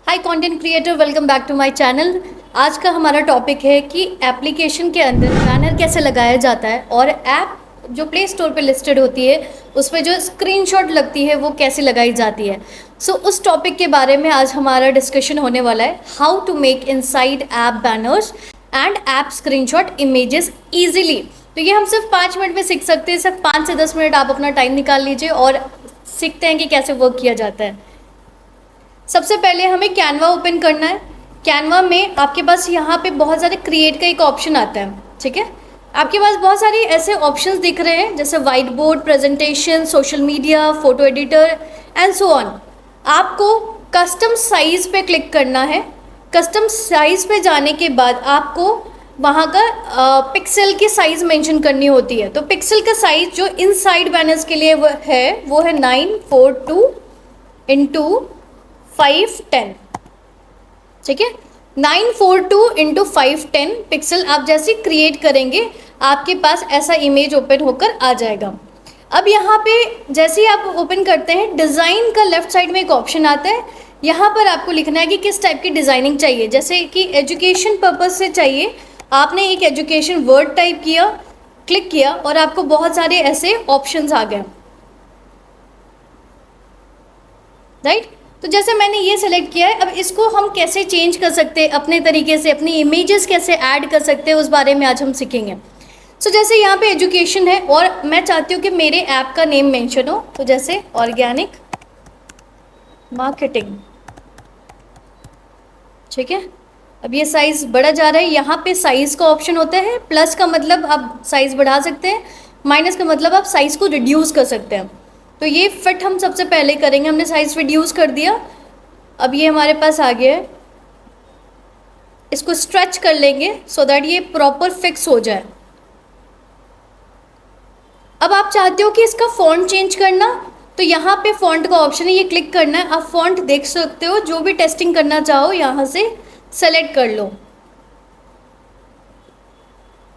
Hi content creator, welcome back to my channel. आज का हमारा टॉपिक है कि एप्लीकेशन के अंदर बैनर कैसे लगाया जाता है और ऐप जो प्ले स्टोर पे लिस्टेड होती है उस पर जो स्क्रीनशॉट लगती है वो कैसे लगाई जाती है। उस टॉपिक के बारे में आज हमारा डिस्कशन होने वाला है, how to make inside app banners and app screenshot images easily. तो ये हम सिर्फ 5 मिनट में सीख सकते हैं। सिर्फ 5 से 10 मिनट आप अपना टाइम निकाल लीजिए और सीखते हैं कि कैसे वर्क किया जाता है। सबसे पहले हमें कैनवा ओपन करना है। कैनवा में आपके पास यहाँ पे बहुत सारे क्रिएट का एक ऑप्शन आता है, ठीक है। आपके पास बहुत सारी ऐसे ऑप्शंस दिख रहे हैं जैसे white board, presentation, social media, photo editor and so on. आपको कस्टम साइज पे क्लिक करना है। कस्टम साइज पे जाने के बाद आपको वहाँ का पिक्सल की साइज़ मेंशन करनी होती है। तो पिक्सल का साइज़ जो इनसाइड बैनर्स के लिए वो है 942 इंटू 510, ठीक है। 942 इंटू 510 पिक्सल आप जैसे क्रिएट करेंगे आपके पास ऐसा इमेज ओपन होकर आ जाएगा। अब यहाँ पे जैसे ही आप ओपन करते हैं, डिज़ाइन का लेफ्ट साइड में एक ऑप्शन आता है। यहाँ पर आपको लिखना है कि किस टाइप की डिज़ाइनिंग चाहिए। जैसे कि एजुकेशन पर्पज़ से चाहिए, आपने एक एजुकेशन वर्ड टाइप किया, क्लिक किया और आपको बहुत सारे ऐसे ऑप्शंस आ गए, राइट। तो जैसे मैंने ये सेलेक्ट किया है, अब इसको हम कैसे चेंज कर सकते हैं अपने तरीके से, अपनी इमेजेस कैसे ऐड कर सकते हैं उस बारे में आज हम सीखेंगे। जैसे यहाँ पे एजुकेशन है और मैं चाहती हूँ कि मेरे ऐप का नेम मेंशन हो, तो जैसे ऑर्गेनिक मार्केटिंग, ठीक है। अब ये साइज़ बढ़ा जा रहा है। यहाँ पे साइज़ का ऑप्शन होता है, प्लस का मतलब आप साइज़ बढ़ा सकते हैं, माइनस का मतलब आप साइज़ को रिड्यूस कर सकते हैं। तो ये फिट हम सबसे पहले करेंगे। हमने साइज़ रिड्यूस कर दिया, अब ये हमारे पास आ गया है। इसको स्ट्रेच कर लेंगे सो दैट ये प्रॉपर फिक्स हो जाए। अब आप चाहते हो कि इसका फॉन्ट चेंज करना, तो यहाँ पे फॉन्ट का ऑप्शन है, ये क्लिक करना है। आप फॉन्ट देख सकते हो, जो भी टेस्टिंग करना चाहो यहाँ से सेलेक्ट कर लो।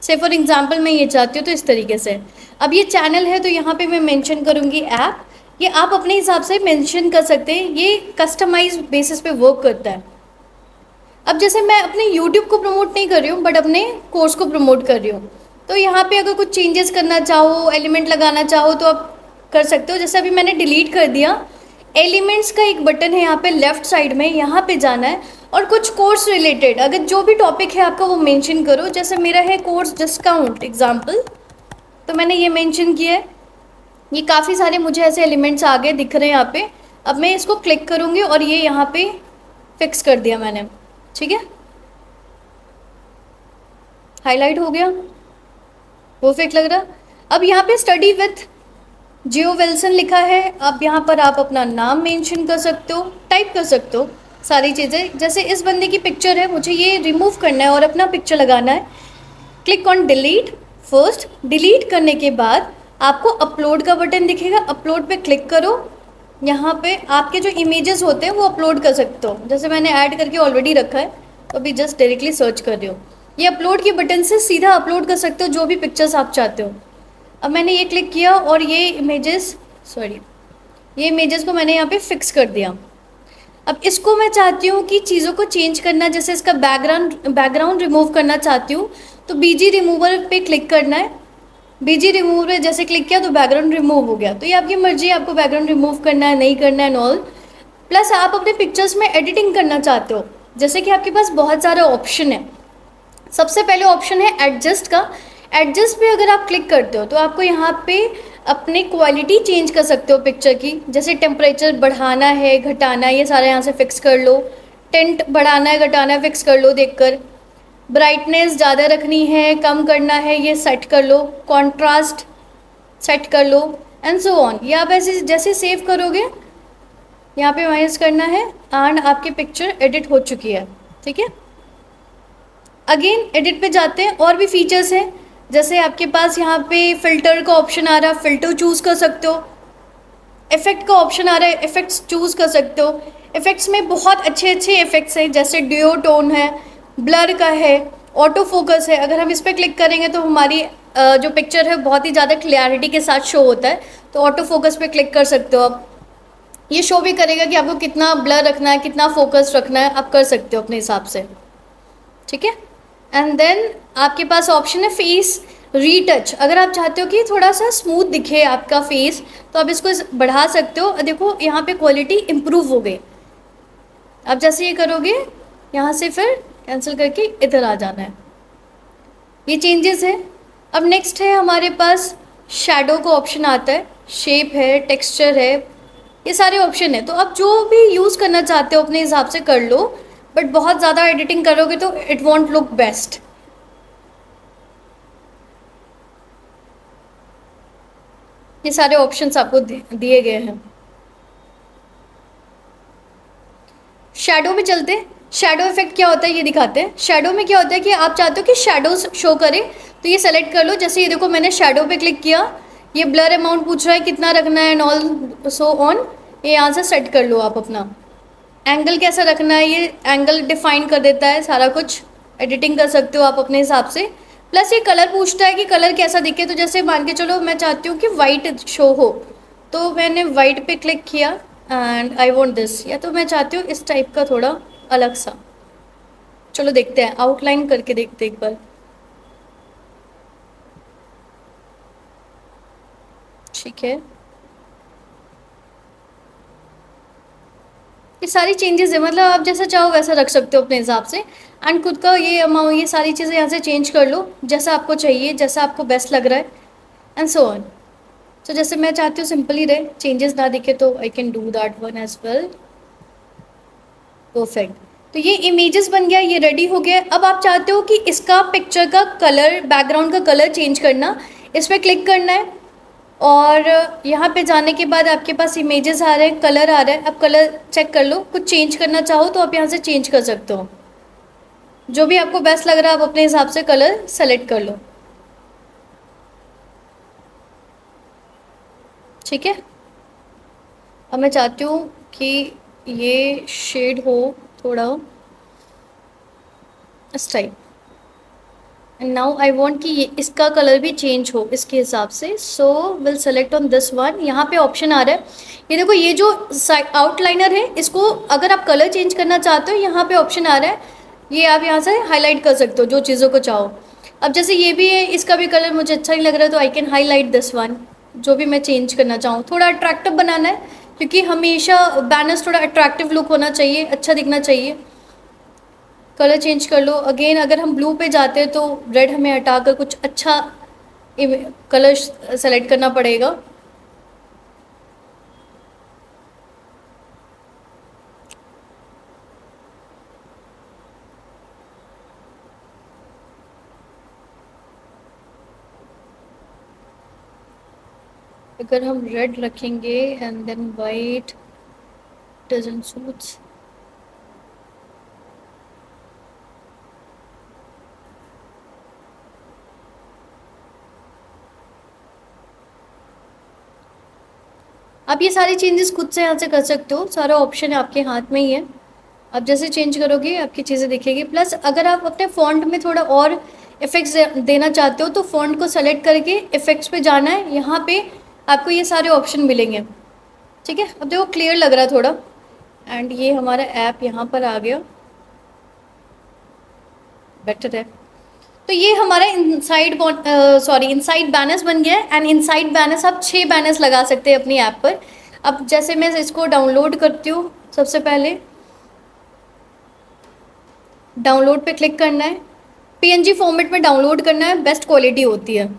से फॉर एग्जांपल मैं ये चाहती हूँ तो इस तरीके से। अब ये चैनल है तो यहाँ पे मैं मेंशन करूँगी ऐप। ये आप अपने हिसाब से मेंशन कर सकते हैं, ये कस्टमाइज बेसिस पे वर्क करता है। अब जैसे मैं अपने यूट्यूब को प्रमोट नहीं कर रही हूँ बट अपने कोर्स को प्रमोट कर रही हूँ, तो यहाँ पे अगर कुछ चेंजेस करना चाहो, एलिमेंट लगाना चाहो तो आप कर सकते हो। जैसे अभी मैंने डिलीट कर दिया। एलिमेंट्स का एक बटन है यहाँ पे लेफ्ट साइड में, यहाँ पे जाना है और कुछ कोर्स रिलेटेड अगर जो भी टॉपिक है आपका वो मेंशन करो। जैसे मेरा है कोर्स डिस्काउंट एग्जाम्पल, तो मैंने ये मेंशन किया है। ये काफ़ी सारे मुझे ऐसे एलिमेंट्स आगे दिख रहे हैं यहाँ पे। अब मैं इसको क्लिक करूँगी और ये यहाँ पे फिक्स कर दिया मैंने, ठीक है। हाईलाइट हो गया, परफेक्ट लग रहा। अब यहाँ पे स्टडी विथ जियो विल्सन लिखा है। अब यहाँ पर आप अपना नाम मेंशन कर सकते हो, टाइप कर सकते हो सारी चीज़ें। जैसे इस बंदे की पिक्चर है, मुझे ये रिमूव करना है और अपना पिक्चर लगाना है। Click on delete first. Delete करने के बाद आपको अपलोड का बटन दिखेगा, अपलोड पे क्लिक करो। यहाँ पे आपके जो इमेजेस होते हैं वो अपलोड कर सकते हो। जैसे मैंने ऐड करके ऑलरेडी रखा है तो अभी जस्ट डायरेक्टली सर्च कर रही हो। ये अपलोड के बटन से सीधा अपलोड कर सकते हो जो भी पिक्चर्स आप चाहते हो। अब मैंने ये क्लिक किया और ये इमेजेस को मैंने यहाँ पे फिक्स कर दिया। अब इसको मैं चाहती हूँ कि चीज़ों को चेंज करना, जैसे इसका बैकग्राउंड रिमूव करना चाहती हूँ तो बीजी रिमूवर पे क्लिक करना है। बीजी रिमूवर पे जैसे क्लिक किया तो बैकग्राउंड रिमूव हो गया। तो ये आपकी मर्जी है, आपको बैकग्राउंड रिमूव करना है नहीं करना है एंड ऑल। प्लस आप अपने पिक्चर्स में एडिटिंग करना चाहते हो, जैसे कि आपके पास बहुत सारे ऑप्शन है। सबसे पहले ऑप्शन है एडजस्ट का। एडजस्ट पे अगर आप क्लिक करते हो तो आपको यहाँ पे अपने क्वालिटी चेंज कर सकते हो पिक्चर की। जैसे टेम्परेचर बढ़ाना है, घटाना है, ये सारा यहाँ से फिक्स कर लो। टेंट बढ़ाना है, घटाना है, फिक्स कर लो देखकर। ब्राइटनेस ज़्यादा रखनी है, कम करना है, ये सेट कर लो। कॉन्ट्रास्ट सेट कर लो एंड सो ऑन। ये आप ऐसे जैसे सेव करोगे यहाँ पे माइनस करना है एंड आपकी पिक्चर एडिट हो चुकी है, ठीक है। अगेन एडिट पे जाते हैं, और भी फीचर्स हैं। जैसे आपके पास यहाँ पे फ़िल्टर का ऑप्शन आ रहा है, फ़िल्टर चूज़ कर सकते हो। इफ़ेक्ट का ऑप्शन आ रहा है, इफ़ेक्ट्स चूज़ कर सकते हो। इफ़ेक्ट्स में बहुत अच्छे अच्छे इफ़ेक्ट्स हैं, जैसे ड्यूओ टोन है, ब्लर का है, ऑटो फोकस है। अगर हम इस पर क्लिक करेंगे तो हमारी जो पिक्चर है बहुत ही ज़्यादा क्लियरिटी के साथ शो होता है। तो ऑटो फोकस पे क्लिक कर सकते हो आप। ये शो भी करेगा कि आपको कितना ब्लर रखना है, कितना फोकस रखना है, आप कर सकते हो अपने हिसाब से, ठीक है। एंड देन आपके पास ऑप्शन है फेस रीटच। अगर आप चाहते हो कि थोड़ा सा स्मूथ दिखे आपका फेस, तो आप इसको बढ़ा सकते हो। देखो यहाँ पे क्वालिटी इम्प्रूव हो गई। अब जैसे ये करोगे, यहाँ से फिर कैंसिल करके इधर आ जाना है। ये चेंजेस है। अब नेक्स्ट है हमारे पास शैडो का ऑप्शन आता है, शेप है, टेक्सचर है, ये सारे ऑप्शन है। तो आप जो भी यूज़ करना चाहते हो अपने हिसाब से कर लो, बट बहुत ज़्यादा एडिटिंग करोगे तो इट वॉन्ट लुक बेस्ट। ये सारे ऑप्शंस आपको दिए गए हैं। शैडो में चलते हैं। शैडो इफेक्ट क्या होता है ये दिखाते हैं। शैडो में क्या होता है कि आप चाहते हो कि शैडोज शो करे, तो ये सेलेक्ट कर लो। जैसे ये देखो, मैंने शैडो पे क्लिक किया, ये ब्लर अमाउंट पूछ रहा है कितना रखना है एंड ऑल सो ऑन। ये यहाँ से सेट कर लो आप अपना एंगल कैसा रखना है, ये एंगल डिफाइन कर देता है सारा कुछ। एडिटिंग कर सकते हो आप अपने हिसाब से। प्लस ये कलर पूछता है कि कलर कैसा दिखे। तो जैसे मान के चलो मैं चाहती हूँ कि वाइट शो हो, तो मैंने वाइट पे क्लिक किया एंड आई वॉन्ट दिस। या तो मैं चाहती हूँ इस टाइप का थोड़ा अलग सा। चलो देखते हैं, आउटलाइन करके देखते हैं एक बार। ठीक है, ये सारी चेंजेस है, मतलब आप जैसा चाहो वैसा रख सकते हो अपने हिसाब से। एंड खुद का ये अमाउंट, ये सारी चीज़ें यहाँ से चेंज कर लो जैसा आपको चाहिए, जैसा आपको बेस्ट लग रहा है एंड सो ऑन। तो जैसे मैं चाहती हूँ सिंपल ही रहे, चेंजेस ना दिखे, तो I can do that one as well. Perfect. तो ये इमेजेस बन गया, ये रेडी हो गया। अब आप चाहते हो कि इसका पिक्चर का कलर, बैकग्राउंड का कलर चेंज करना, इस पर क्लिक करना है और यहाँ पे जाने के बाद आपके पास इमेजेस आ रहे हैं, कलर आ रहा है। अब कलर चेक कर लो, कुछ चेंज करना चाहो तो आप यहाँ से चेंज कर सकते हो। जो भी आपको बेस्ट लग रहा है आप अपने हिसाब से कलर सेलेक्ट कर लो, ठीक है। अब मैं चाहती हूँ कि ये शेड हो थोड़ा इस type. And now I want कि ये इसका कलर भी चेंज हो इसके हिसाब से। So will select on this one. यहाँ पे ऑप्शन आ रहा है, ये देखो, ये जो आउटलाइनर है इसको अगर आप कलर चेंज करना चाहते हो, यहाँ पे ऑप्शन आ रहा है, ये आप यहाँ से हाईलाइट कर सकते हो जो चीज़ों को चाहो। अब जैसे ये भी है, इसका भी कलर मुझे अच्छा नहीं लग रहा है, तो I can highlight this one. जो भी मैं चेंज करना चाहूँ, थोड़ा अट्रैक्टिव बनाना है, क्योंकि हमेशा बैनर्स थोड़ा अट्रैक्टिव लुक होना चाहिए, अच्छा दिखना चाहिए। कलर चेंज कर लो अगेन। अगर हम ब्लू पे जाते हैं तो रेड हमें हटाकर कुछ अच्छा कलर सेलेक्ट करना पड़ेगा। अगर हम रेड रखेंगे and then white doesn't suits. आप ये सारी चेंजेस खुद से यहाँ से कर सकते हो, सारा ऑप्शन आपके हाथ में ही है। आप जैसे चेंज करोगे आपकी चीज़ें दिखेगी। प्लस अगर आप अपने फॉन्ट में थोड़ा और इफेक्ट्स देना चाहते हो, तो फॉन्ट को सेलेक्ट करके इफेक्ट्स पे जाना है। यहाँ पे आपको ये सारे ऑप्शन मिलेंगे, ठीक है। अब देखो क्लियर लग रहा है थोड़ा। एंड ये हमारा ऐप यहाँ पर आ गया, बेटर है। तो ये हमारा इनसाइड बैनर्स बन गया है। एंड इनसाइड बैनर्स आप 6 बैनर्स लगा सकते हैं अपनी ऐप पर। अब जैसे मैं इसको डाउनलोड करती हूँ, सबसे पहले डाउनलोड पे क्लिक करना है। पीएनजी फॉर्मेट में डाउनलोड करना है, बेस्ट क्वालिटी होती है।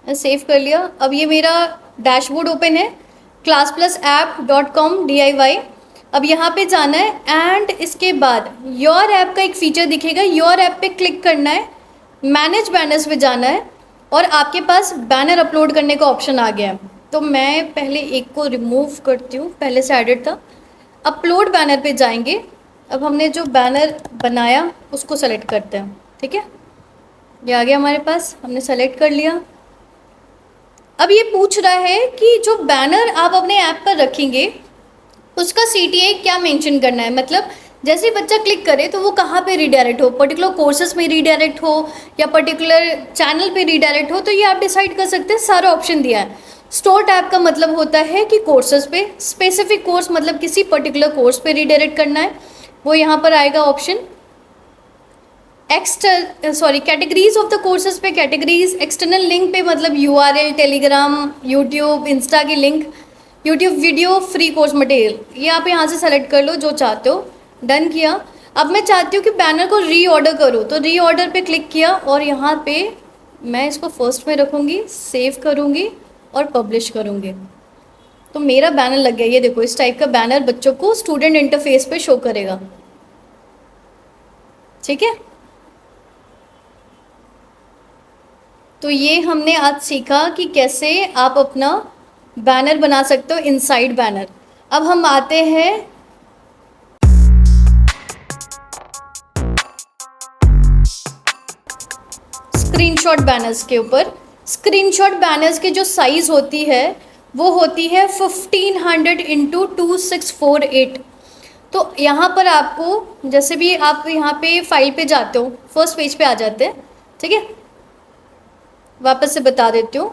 सेव कर लिया। अब ये मेरा डैशबोर्ड ओपन है, classplasapp.com/DIY। अब यहाँ पे जाना है एंड इसके बाद योर ऐप का एक फीचर दिखेगा, योर ऐप पे क्लिक करना है, मैनेज बैनर्स पे जाना है और आपके पास बैनर अपलोड करने का ऑप्शन आ गया है। तो मैं पहले एक को रिमूव करती हूँ, पहले से एडिट था। अपलोड बैनर पे जाएंगे। अब हमने जो बैनर बनाया उसको सेलेक्ट करते हैं, ठीक है। ये आ गया हमारे पास, हमने सेलेक्ट कर लिया। अब ये पूछ रहा है कि जो बैनर आप अपने ऐप पर रखेंगे उसका CTA क्या मेंशन करना है, मतलब जैसे ही बच्चा क्लिक करे तो वो कहाँ पे रीडायरेक्ट हो, पर्टिकुलर कोर्सेज में रीडायरेक्ट हो या पर्टिकुलर चैनल पे रीडायरेक्ट हो, तो ये आप डिसाइड कर सकते हैं। सारा ऑप्शन दिया है। स्टोर टैब का मतलब होता है कि कोर्सेज पे, स्पेसिफिक कोर्स मतलब किसी पर्टिकुलर कोर्स पे रीडायरेक्ट करना है, वो यहाँ पर आएगा option. Categories of the courses पे कैटेगरीज, एक्सटर्नल लिंक पे मतलब यूआरएल, टेलीग्राम, यूट्यूब, इंस्टा की link, YouTube video, free course material, ये आप यहाँ से सेलेक्ट कर लो जो चाहते हो। डन किया। अब मैं चाहती हूँ कि बैनर को रीऑर्डर करूँ, तो रीऑर्डर पे क्लिक किया और यहाँ पे मैं इसको फर्स्ट में रखूँगी, सेव करूँगी और पब्लिश करूँगी, तो मेरा बैनर लग गया। ये देखो, इस टाइप का बैनर बच्चों को स्टूडेंट इंटरफेस पे शो करेगा। ठीक है, तो ये हमने आज सीखा कि कैसे आप अपना बैनर बना सकते हो, इनसाइड बैनर। अब हम आते हैं स्क्रीनशॉट बैनर्स के ऊपर। स्क्रीनशॉट बैनर्स की जो साइज़ होती है वो होती है 1500 इंटू 2648। तो यहाँ पर आपको, जैसे भी आप यहाँ पे फाइल पे जाते हो, फर्स्ट पेज पे आ जाते हैं, ठीक है, वापस से बता देती हूँ।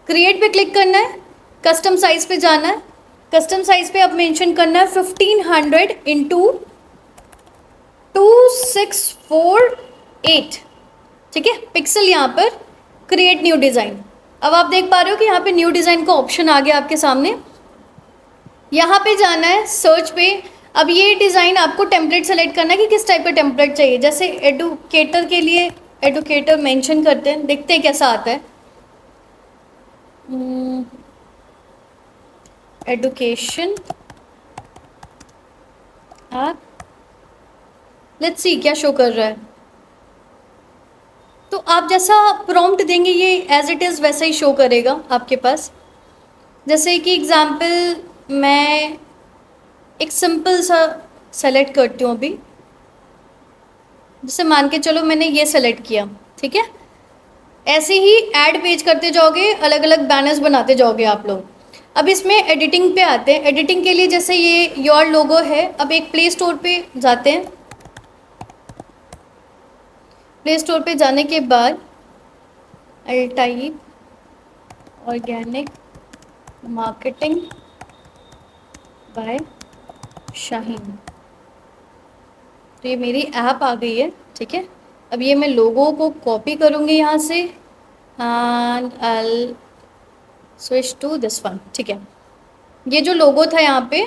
क्रिएट पे क्लिक करना है, कस्टम साइज पे जाना है, कस्टम साइज पे अब मेंशन करना है 1500 इंटू 2648, ठीक है, पिक्सल यहाँ पर। Create new design. अब आप देख पा रहे हो कि यहाँ पे न्यू डिज़ाइन का ऑप्शन आ गया आपके सामने। यहाँ पे जाना है सर्च पे। अब ये डिज़ाइन आपको टेम्पलेट सेलेक्ट करना है कि किस टाइप का टेम्पलेट चाहिए। जैसे एडुकेटर के लिए एडुकेटर मेंशन करते हैं, देखते हैं कैसा आता है। एडुकेशन ऐप, लेट्स सी क्या शो कर रहा है। तो आप जैसा प्रॉम्प्ट देंगे ये एज इट इज़ वैसा ही शो करेगा आपके पास। जैसे कि एग्जाम्पल मैं एक सिंपल सा सेलेक्ट करती हूँ अभी, जैसे मान के चलो मैंने ये सेलेक्ट किया, ठीक है। ऐसे ही ऐड पेज करते जाओगे, अलग अलग बैनर्स बनाते जाओगे आप लोग। अब इसमें एडिटिंग पे आते हैं। एडिटिंग के लिए जैसे ये योर लोगो है, अब एक प्ले स्टोर पे जाते हैं। प्ले स्टोर पे जाने के बाद I type organic marketing bye Shaheen, तो ये मेरी ऐप आ गई है, ठीक है। अब ये मैं लोगों को कॉपी करूँगी यहाँ से and I switch to this one, ठीक है। ये जो लोगो था यहाँ पे,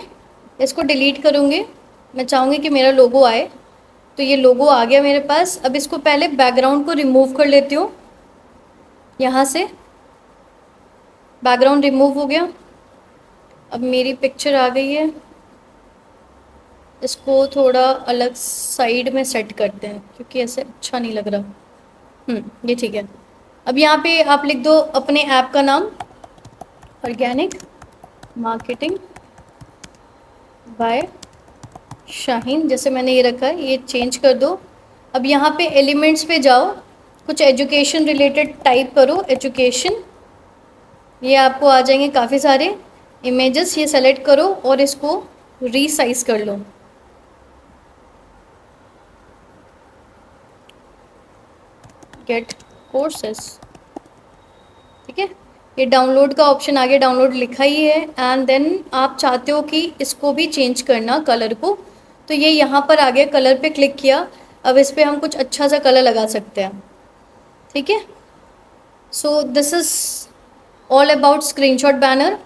इसको डिलीट करूँगी। मैं चाहूँगी कि मेरा लोगो आए, तो ये लोगो आ गया मेरे पास। अब इसको पहले बैकग्राउंड को रिमूव कर लेती हूँ। यहाँ से बैकग्राउंड रिमूव हो गया। अब मेरी पिक्चर आ गई है, इसको थोड़ा अलग साइड में सेट करते हैं क्योंकि ऐसे अच्छा नहीं लग रहा। ये ठीक है। अब यहाँ पे आप लिख दो अपने ऐप का नाम, ऑर्गेनिक मार्केटिंग बाय शाहीन, जैसे मैंने ये रखा है ये चेंज कर दो। अब यहाँ पे एलिमेंट्स पे जाओ, कुछ एजुकेशन रिलेटेड टाइप करो, एजुकेशन, ये आपको आ जाएंगे काफ़ी सारे इमेजेस। ये सेलेक्ट करो और इसको रीसाइज कर लो। गेट कोर्सेस, ठीक है। ये डाउनलोड का ऑप्शन आ गया, डाउनलोड लिखा ही है। एंड देन आप चाहते हो कि इसको भी चेंज करना कलर को, तो ये यहाँ पर आ गया, कलर पे क्लिक किया। अब इस पर हम कुछ अच्छा सा कलर लगा सकते हैं, ठीक है। So this is all about screenshot banner.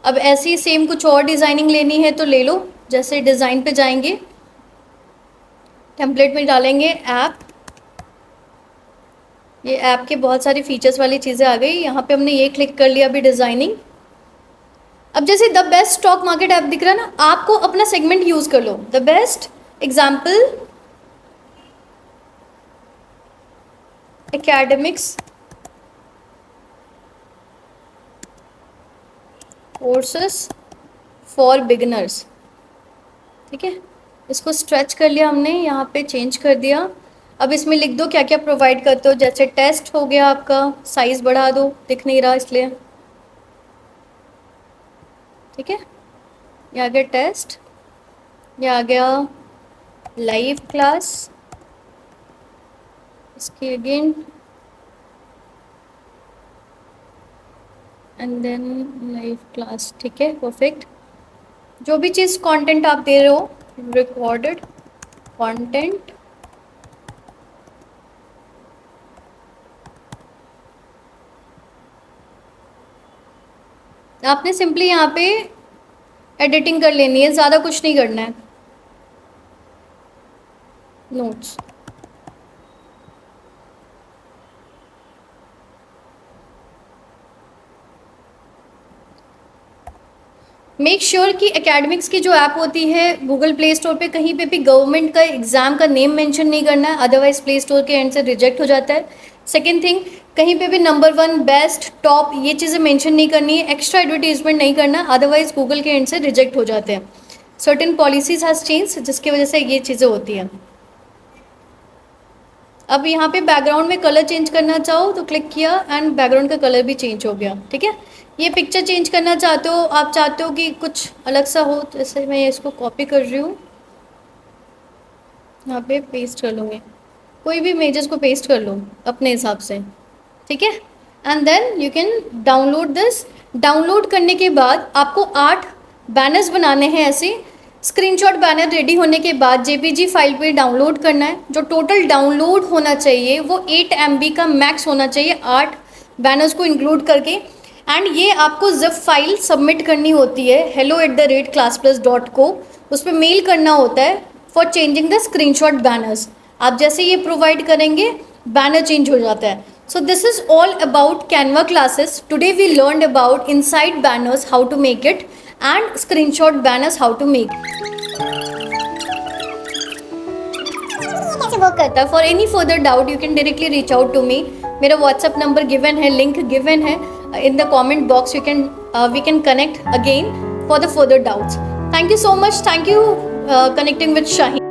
अब ऐसे ही सेम कुछ और डिज़ाइनिंग लेनी है तो ले लो। जैसे डिज़ाइन पे जाएंगे, टेम्पलेट में डालेंगे ऐप, ये ऐप के बहुत सारी फीचर्स वाली चीज़ें आ गई। यहाँ पे हमने ये क्लिक कर लिया अभी डिज़ाइनिंग। अब जैसे the best stock market app दिख रहा है ना, आपको अपना सेगमेंट यूज़ कर लो। The best example academics courses for beginners, ठीक है। इसको स्ट्रेच कर लिया हमने, यहाँ पे चेंज कर दिया। अब इसमें लिख दो क्या क्या प्रोवाइड करते हो। जैसे टेस्ट हो गया आपका, साइज़ बढ़ा दो, दिख नहीं रहा इसलिए, ठीक है। ये आ गया टेस्ट। ये आ गया लाइव क्लास, इसकी again and then live class. ठीक है, परफेक्ट। जो भी चीज़ कंटेंट आप दे रहे हो, रिकॉर्डेड कंटेंट, आपने सिंपली यहाँ पे एडिटिंग कर लेनी है, ज़्यादा कुछ नहीं करना है। नोट्स, मेक श्योर कि एकेडमिक्स की जो ऐप होती है गूगल प्ले स्टोर पे, कहीं पे भी गवर्नमेंट का एग्ज़ाम का नेम मेंशन नहीं करना है, अदरवाइज प्ले स्टोर के एंड से रिजेक्ट हो जाता है। सेकेंड थिंग, कहीं पे भी नंबर 1, बेस्ट, टॉप ये चीज़ें मेंशन नहीं करनी है, एक्स्ट्रा एडवर्टीजमेंट नहीं करना, अदरवाइज गूगल के एंड से रिजेक्ट हो जाते हैं। सर्टेन पॉलिसीज हैज़ चेंज, जिसकी वजह से ये चीज़ें होती हैं। अब यहाँ पे बैकग्राउंड में कलर चेंज करना चाहो तो क्लिक किया एंड बैकग्राउंड का कलर भी चेंज हो गया। ठीक है, ये पिक्चर चेंज करना चाहते हो, आप चाहते हो कि कुछ अलग सा हो, तो जैसे मैं इसको कॉपी कर रही हूँ, यहाँ पे पेस्ट कर लूँगी, कोई भी इमेजेस को पेस्ट कर लो अपने हिसाब से। ठीक है, and then you can download this. Download करने के बाद आपको 8 बैनर्स बनाने हैं ऐसे। स्क्रीनशॉट बैनर रेडी होने के बाद जेपीजी फाइल पे डाउनलोड करना है। जो टोटल डाउनलोड होना चाहिए वो 8 MB का मैक्स होना चाहिए, 8 बैनर्स को इंक्लूड करके। एंड ये आपको जिप फाइल सबमिट करनी होती है hello@classplus.co, उस पर मेल करना होता है for changing the screenshot banners. आप जैसे ये प्रोवाइड करेंगे बैनर चेंज हो जाता है। So this is all about Canva classes. Today we learned about inside banners, how to make it, and screenshot banners, how to make it. कैसे work करता है? For any further doubt, you can directly reach out to me. मेरा WhatsApp number given है, link given है in the comment box. We can connect again for the further doubts. Thank you so much. Thank you connecting with Shaheen.